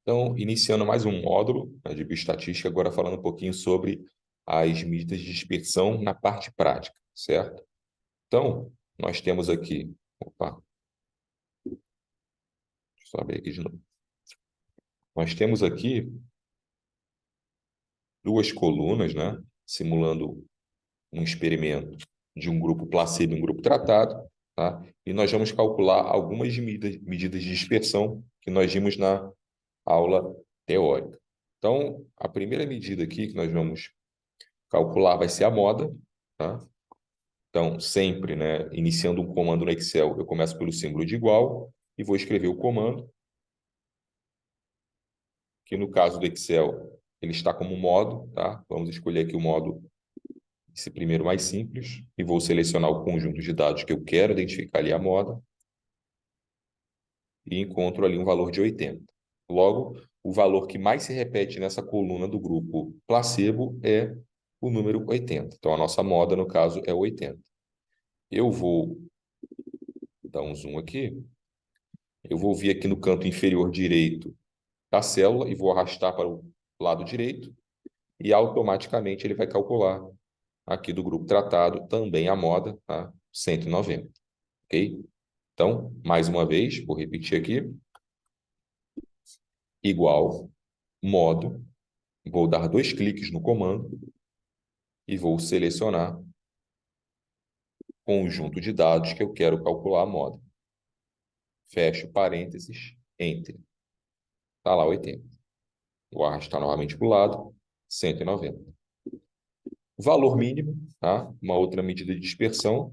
Então, iniciando mais um módulo, né, de bioestatística, agora falando um pouquinho sobre as medidas de dispersão na parte prática, certo? Então, nós temos aqui, deixa eu abrir aqui de novo. Nós temos aqui duas colunas, né, simulando um experimento de um grupo placebo e um grupo tratado, tá? E nós vamos calcular algumas medidas de dispersão que nós vimos na aula teórica. Então, a primeira medida aqui que nós vamos calcular vai ser a moda, tá? Então, sempre, né, iniciando um comando no Excel, eu começo pelo símbolo de igual e vou escrever o comando, que no caso do Excel, ele está como modo, tá? Vamos escolher aqui o modo, esse primeiro mais simples, e vou selecionar o conjunto de dados que eu quero identificar ali a moda, e encontro ali um valor de 80. Logo, o valor que mais se repete nessa coluna do grupo placebo é o número 80. Então, a nossa moda, no caso, é 80. Eu vou dar um zoom aqui. Eu vou vir aqui no canto inferior direito da célula e vou arrastar para o lado direito e automaticamente ele vai calcular aqui do grupo tratado também a moda, tá? 190, ok? Então, mais uma vez, vou repetir aqui, igual, modo, vou dar 2 cliques no comando e vou selecionar o conjunto de dados que eu quero calcular a moda. Fecho parênteses, Enter. Está lá 80. Vou arrastar novamente para o lado, 190. Valor mínimo, tá? Uma outra medida de dispersão.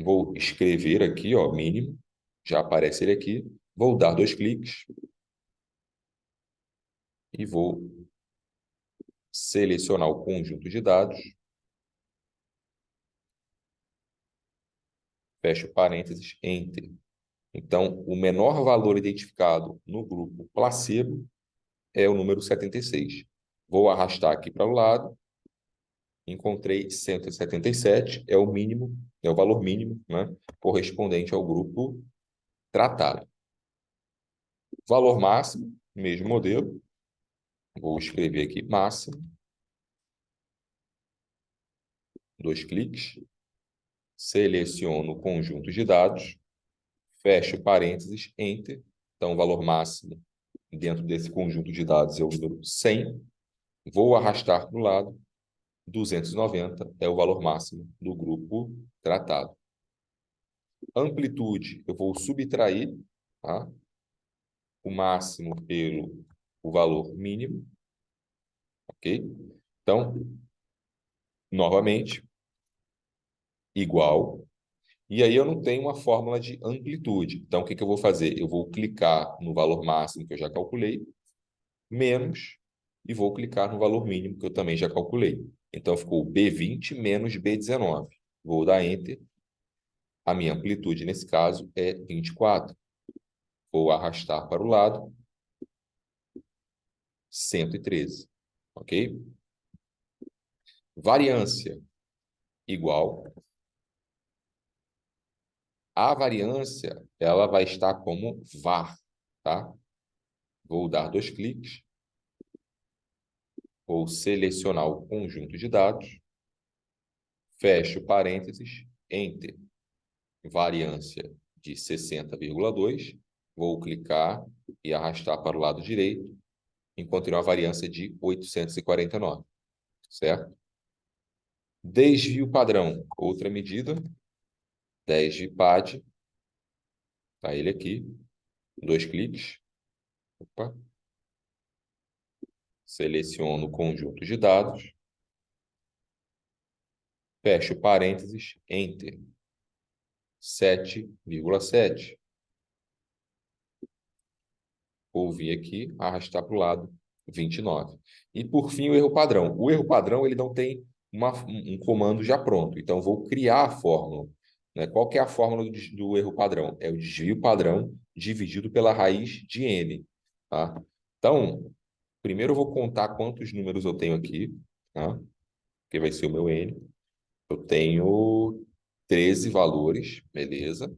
Vou escrever aqui, ó, mínimo. Já aparece ele aqui. Vou dar 2 cliques. E vou selecionar o conjunto de dados. Fecho parênteses, Enter. Então, o menor valor identificado no grupo placebo é o número 76. Vou arrastar aqui para o lado. Encontrei 177, é o mínimo, é o valor mínimo, né, correspondente ao grupo tratado. Valor máximo, mesmo modelo. Vou escrever aqui máximo. 2 cliques. Seleciono o conjunto de dados. Fecho parênteses, Enter. Então, o valor máximo dentro desse conjunto de dados é o número 100. Vou arrastar para o lado. 290 é o valor máximo do grupo tratado. Amplitude, eu vou subtrair, tá? O máximo pelo o valor mínimo, ok? Então, novamente, igual. E aí eu não tenho uma fórmula de amplitude. Então, o que que eu vou fazer? Eu vou clicar no valor máximo que eu já calculei, menos, e vou clicar no valor mínimo que eu também já calculei. Então, ficou B20 menos B19. Vou dar Enter. A minha amplitude, nesse caso, é 24. Vou arrastar para o lado, 113. Ok? Variância igual. A variância, ela vai estar como var, tá? Vou dar 2 cliques. Vou selecionar o conjunto de dados. Fecho parênteses, Enter. Variância de 60,2. Vou clicar e arrastar para o lado direito. Encontrei uma variância de 849, certo? Desvio padrão, outra medida. Desvipad. Tá ele aqui. 2 cliques. Opa. Seleciono o conjunto de dados. Fecho parênteses, Enter. 7,7. Vou vir aqui, arrastar para o lado, 29. E, por fim, o erro padrão. O erro padrão ele não tem um comando já pronto. Então, vou criar a fórmula. Né? Qual que é a fórmula do erro padrão? É o desvio padrão dividido pela raiz de n. Tá? Então, primeiro eu vou contar quantos números eu tenho aqui, tá? Que vai ser o meu n. Eu tenho 13 valores, beleza?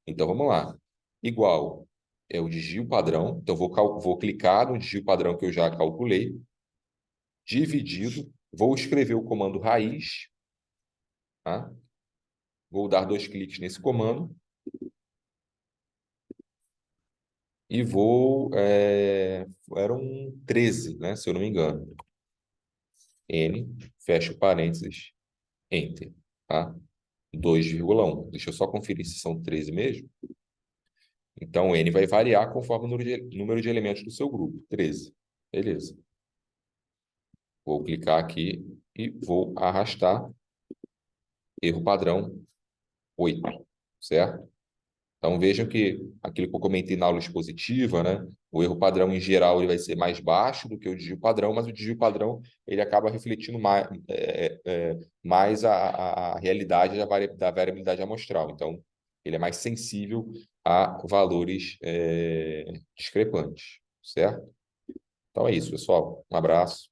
Então, vamos lá. Igual é o desvio padrão. Então, vou clicar no desvio padrão que eu já calculei, dividido, vou escrever o comando raiz, tá? Vou dar 2 cliques nesse comando e eram 13, né, se eu não me engano. N, fecho parênteses, Enter, tá? 2,1. Deixa eu só conferir se são 13 mesmo. Então, o N vai variar conforme o número de elementos do seu grupo. 13. Beleza. Vou clicar aqui e vou arrastar. Erro padrão 8, certo? Então, vejam que aquilo que eu comentei na aula expositiva, né? O erro padrão, em geral, ele vai ser mais baixo do que o desvio padrão, mas o desvio padrão ele acaba refletindo mais a realidade da variabilidade amostral. Então, ele é mais sensível a valores discrepantes, certo? Então é isso, pessoal. Um abraço.